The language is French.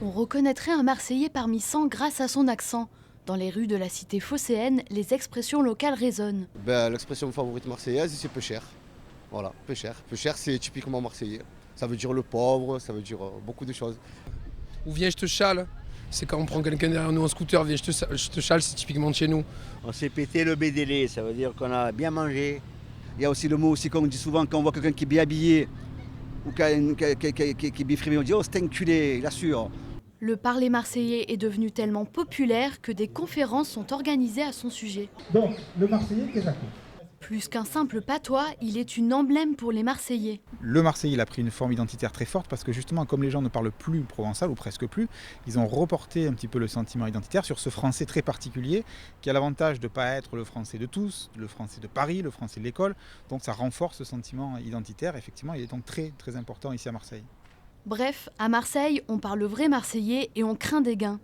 On reconnaîtrait un Marseillais parmi 100 grâce à son accent. Dans les rues de la cité phocéenne, les expressions locales résonnent. L'expression favorite marseillaise, c'est peu cher. Voilà, peu cher. Peu cher, c'est typiquement marseillais. Ça veut dire le pauvre, ça veut dire beaucoup de choses. Ou viens, je te chale. C'est quand on prend quelqu'un derrière nous en scooter, viens, je te chale, c'est typiquement de chez nous. On s'est pété le bédélé, ça veut dire qu'on a bien mangé. Il y a aussi le mot aussi qu'on dit souvent quand on voit quelqu'un qui est bien habillé ou qui est bien frimé, on dit « Oh, c'est enculé, il assure ». Le parler marseillais est devenu tellement populaire que des conférences sont organisées à son sujet. Donc, le Marseillais, qu'est-ce que ça? Plus qu'un simple patois, il est une emblème pour les Marseillais. Le Marseillais il a pris une forme identitaire très forte parce que justement, comme les gens ne parlent plus provençal ou presque plus, ils ont reporté un petit peu le sentiment identitaire sur ce français très particulier qui a l'avantage de ne pas être le français de tous, le français de Paris, le français de l'école. Donc ça renforce ce sentiment identitaire. Effectivement, il est donc très très important ici à Marseille. Bref, à Marseille, on parle vrai marseillais et on craint des gains.